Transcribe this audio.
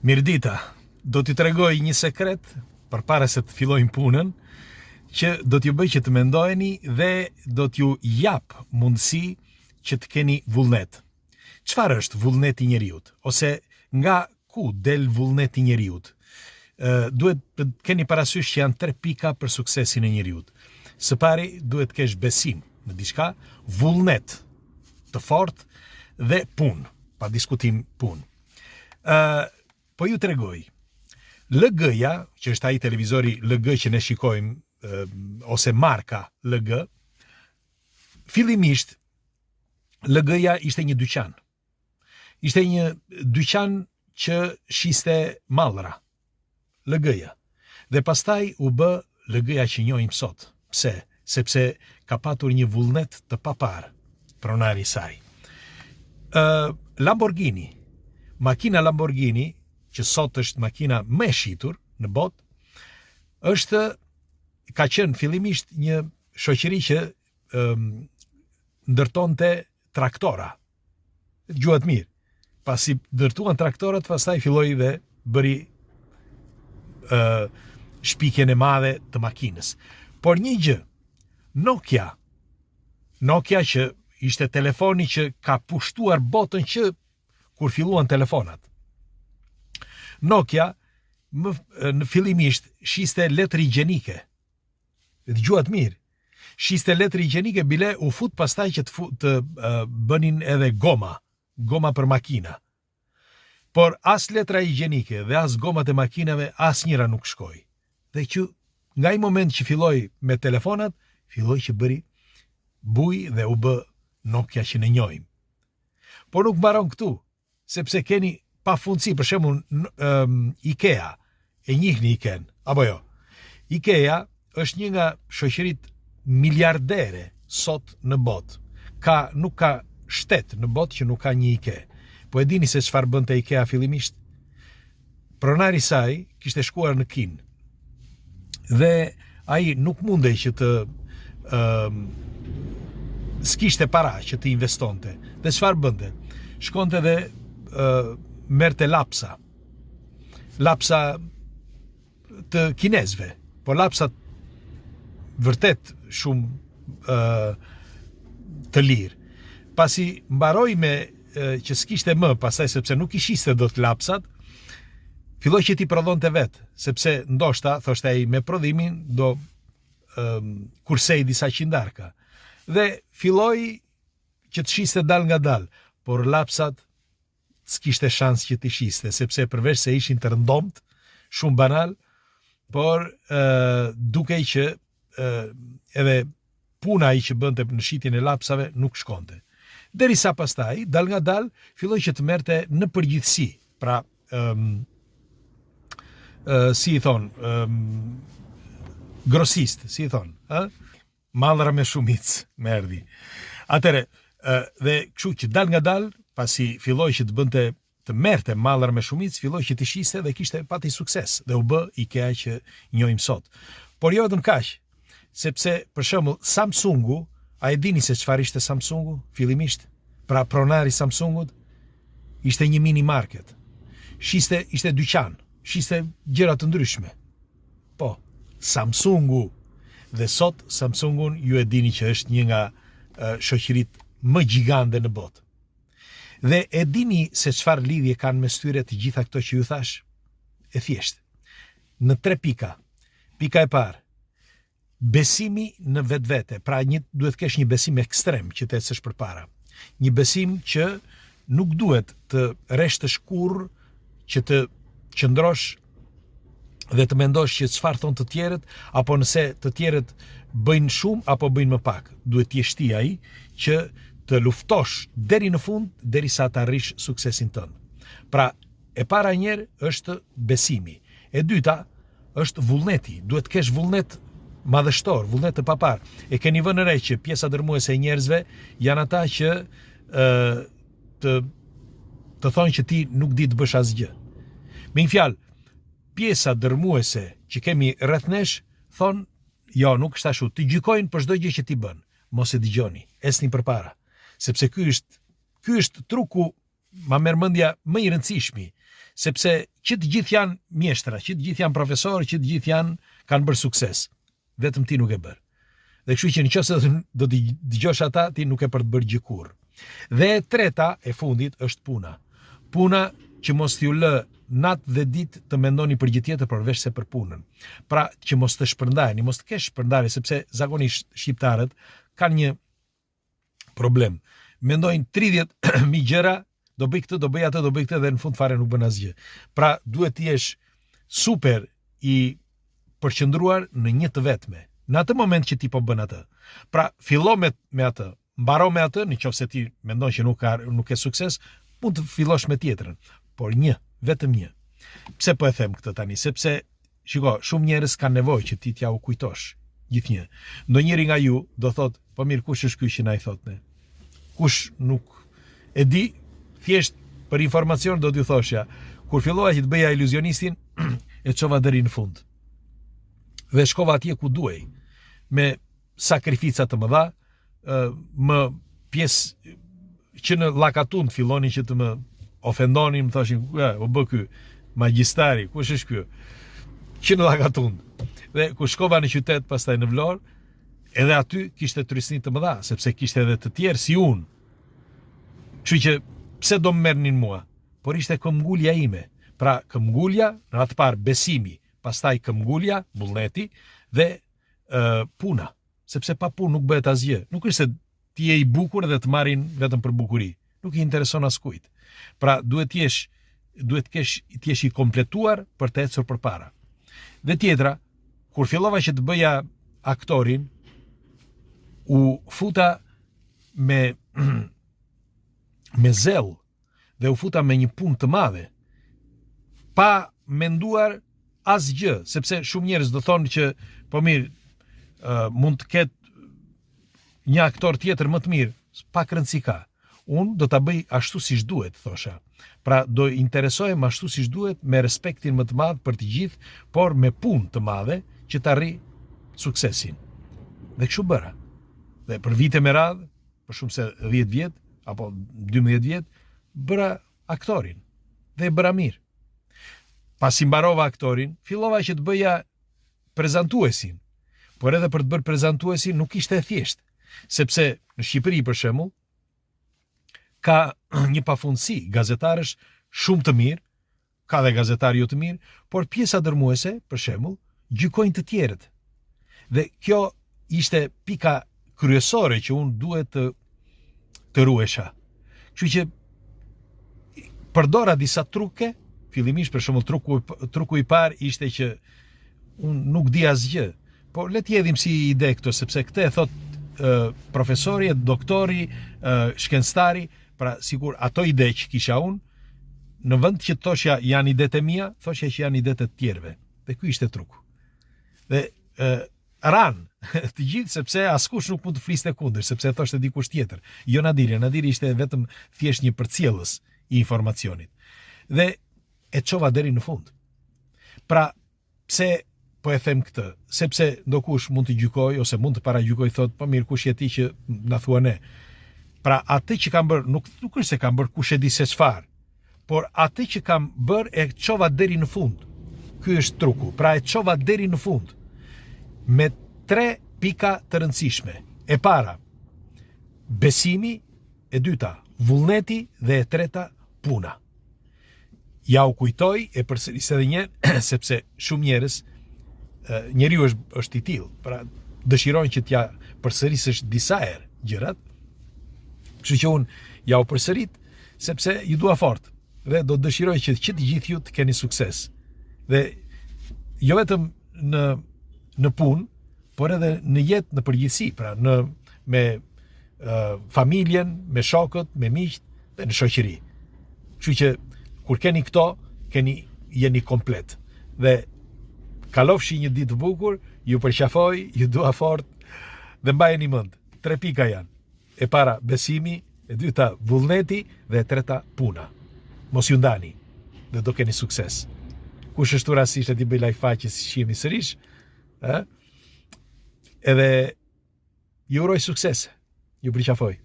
Mirdita, do t'i tregoj një sekret përpara se të fillojmë punën, që do t'ju bëj që të mendojeni dhe do t'ju jap mundësi që të keni vullnet. Çfarë është vullneti i njeriut? Ose nga ku del vullneti i njeriut? Duhet të keni parasysh që janë 3 pika për suksesin e njeriut. Së pari, duhet të kesh besim në diçka, vullnet të fortë dhe punë, pa diskutim punë. Po ju tregoj, LG-ja, që është ai televizori LG që ne shikojmë, ose marka LG, fillimisht LG-ja ishte një dyqan. Ishte një dyqan që shiste mallra, LG-ja. Dhe pastaj u bë LG-ja që njohim sot. Pse? Sepse ka patur një vullnet të papar pronari i saj. Lamborghini, makina Lamborghini, që sot është makina më e shitur në botë, ka qenë fillimisht një shoqëri që ndërtonte traktora. Dëgjuat mirë. Pasi ndërtuan traktorat, pastaj filloi dhe bëri shpikjen e madhe të makinës. Por një gjë, Nokia që ishte telefoni që ka pushtuar botën që kur filluan telefonat. Nokia në fillimisht shiste letër higjienike. Dëgjuat mirë. Shiste letër higjienike bile u fut pastaj që të bënin edhe goma për makina. Por as letra higjienike dhe as gomat e makinave asnjëra nuk shkoi. Dhe që nga ai moment që filloi me telefonat, filloi që bëri buj dhe u bë Nokia që ne njohim. Por nuk mbaron këtu, sepse keni pafundësi, për shembull IKEA, e njihni IKEA, apo jo? IKEA është një nga shoqëritë miliardere sot në botë. Nuk ka shtet në botë që nuk ka një IKEA. Po e dini se çfarë bënte IKEA fillimisht? Pronari i saj kishte shkuar në Kinë. Dhe ai nuk mundej që të s'kishte para që të investonte. Dhe çfarë bënte? Shkonte dhe merrte lapsa të kinezëve, po lapsat vërtet shumë të lirë. Pasi mbaroi me që s'kishte më, pastaj sepse nuk i shiste dot lapsat, filloi që ti prodhonte vetë, sepse ndoshta, thoshte ai, me prodhimin do kursej disa qindarka. Dhe filloi që të shiste dal nga dal, por lapsat s'kishte shans që t'i shiste, sepse përveç se ishin të rëndomt, shumë banal, por dukej që edhe puna ai që bënte në shitjen e lapsave nuk shkonte. Derisa pastaj, dal nga dal, filloi që të merrte në përgjithësi, pra si i thon, grossist, si i thon, mallra me shumicë, më erdhi. Atëre, dhe kështu që dal nga dal, pasi filloi që të merrte mallra me shumicë, filloi që të shiste dhe kishte pati sukses dhe u bë IKEA që njohim sot. Por jo vetëm kaq, sepse për shembull Samsungu, a e dini se çfarë ishte Samsungu fillimisht? Pra pronari Samsungut ishte një mini market. Ishte dyqan, shiste gjëra të ndryshme. Po, Samsungu. Dhe sot Samsungun ju e dini që është një nga shoqëritë më gjigande në botë. Dhe e dini se çfarë lidhje kanë mes tyre të gjitha këto që ju thash? E thjeshtë. Në 3 pika. Pika e parë, besimi në vetvete. Pra duhet të kesh një besim ekstrem që të ecësh përpara. Një besim që nuk duhet të reshtësh kurrë, që të qëndrosh dhe të mendosh që çfarë thon të tjerët, apo nëse të tjerët bëjnë shumë apo bëjnë më pak. Duhet të jesh ti ai që të luftosh deri në fund, derisa të arrish suksesin tënd. Pra, e para njerë është besimi. E dyta është vullneti. Duhet të kesh vullnet madhështor, vullnet të papar. E keni vënë re që pjesa dërmuese e njerëzve janë ata që të thonë që ti nuk di të bësh asgjë. Me një fjalë, pjesa dërmuese që kemi rreth nesh thonë, jo, nuk është ashtu, të gjykojnë për çdo gjë që ti bën. Mos e dëgjoni, esni përpara, sepse ky është truku, ma merr mendja, më i rëndësishmi, sepse që të gjithë janë mjeshtra, që të gjithë janë profesorë, që të gjithë kanë bërë sukses. Vetëm ti nuk e bërë. Dhe kështu që nëse do të dëgjosh ata, ti nuk e për të bërë gjë kurrë. Dhe e treta, e fundit, është puna. Puna që mos t'ju lë natë dhe ditë të mendoni për gjë tjetër përveç se për punën. Pra që mos të shpërndajeni, mos të kesh shpërndarje, sepse zakonisht shqiptarët kanë një problem. Mendojnë 30.000 gjëra, do bëj këtë, do bëj atë, do bëj këtë dhe në fund fare nuk bën asgjë. Pra duhet të jesh super i përqendruar në një të vetme. Në atë moment që ti po bën atë. Pra fillo me atë, mbaro me atë, nëse ti mendon që nuk ke sukses, mund të fillosh me tjetrën, por vetëm një. Pse po e them këtë tani? Sepse shiko, shumë njerëz kanë nevojë që ti t'ja u kujtosh gjithnjë. Ndonjëri nga ju do thot, po mirë, kush është ky që na i thot ne? Kush nuk e di, thjesht për informacion do t'ju thoshja, kur fillova që të bëja iluzionistin, e çova deri në fund. Dhe shkova atje ku duhej, me sakrifica të mëdha, më pjesë që në Llakatun fillonin që të më ofendonin, më thoshin, o bë ky magjistari, kush është ky? Që në Llakatun. Dhe ku shkova në qytet, pastaj në Vlorë, edhe aty kishte turistni të mëdha, sepse kishte edhe të tjerë si unë. Kështu që pse do më merrnin mua? Por ishte këmbgulja ime. Pra këmbgulja, në atë parë besimi, pastaj këmbgulja, vullneti dhe puna. Sepse pa punë nuk bëhet asgjë. Nuk është se ti je i bukur dhe të marrin vetëm për bukuri. Nuk i intereson askujt. Pra duhet të jesh i kompletuar për të ecur përpara. Dhe tjetra, kur fillova që të bëja aktorin, u futa me zell dhe u futa me një punë të madhe, pa menduar asgjë, sepse shumë njerëz do thonë që po mirë, mund të ketë një aktor tjetër më të mirë, pak rëndësi ka. Unë do ta bëj ashtu siç duhet, thosha. Pra do interesohem ashtu siç duhet, me respektin më të madh për të gjithë, por me punë të madhe që të arrijë suksesin. Dhe kështu bëra. Dhe për vite me radhë, për shumë se 10 vjet apo 12 vjet, bëra aktorin dhe e bëra mirë. Pasi mbarova aktorin, fillova që të bëja prezantuesin. Por edhe për të bërë prezantuesin nuk ishte e thjeshtë, sepse në Shqipëri për shembull ka një pafundësi gazetarësh shumë të mirë, ka dhe gazetarë jo të mirë, por pjesa dërmuese, për shembull, gjykojnë të tjerët. Dhe kjo ishte pika kryesore që unë duhet të ruesha. Kështu që përdora disa truke, fillimisht për shembull truku i parë ishte që unë nuk di asgjë, por le t'jedhim si ide këto, sepse këtë e thot profesori, doktori, shkencëtari, pra sigur ato ide që kisha unë, në vend që thoshja janë idet e mia, thoshja që janë idet e tjerëve. Dhe ky ishte truku. Dhe ran të gjithë, sepse askush nuk mund të fliste kundër, sepse thoshte dikush tjetër. Jo Nadiri ishte vetëm thjesht një përcjellës i informacionit. Dhe e çova deri në fund. Pra, pse po e them këtë? Sepse ndokush mund të gjykoj ose mund të paragjykoj, thot, po mirë, kush je ti që na thua ne? Pra, atë që kam bërë, nuk është se kam bërë kush e di se çfarë, por atë që kam bërë e çova deri në fund. Ky është truku. Pra e çova deri në fund. Me 3 pika të rëndësishme. E para, besimi, e dyta, vullneti dhe e treta, puna. Ja u kujtoj e përsëris edhe një, sepse shumë njerëz, njeriu është i tillë, pra dëshirojnë që t'ja përsërisësh disa herë gjërat. Kështu që unë ja u përsërit, sepse ju dua fort dhe do të dëshiroj që të gjithë ju të keni sukses. Dhe jo vetëm në punë, por edhe në jetë në përgjithësi, pra me familjen, me shokët, me miqt dhe në shoqëri. Kështu që kur keni këto, jeni komplet. Dhe kalofshi një ditë të bukur, ju përqafoj, ju dua fort dhe mbajeni mend. 3 pika janë. E para besimi, e dyta vullneti dhe e treta puna. Mos ju ndani dhe do keni sukses. Kush është rastisht e ti bëj live faqe si shihemi sërish, edhe ju uroj sukses. Ju përqafoj.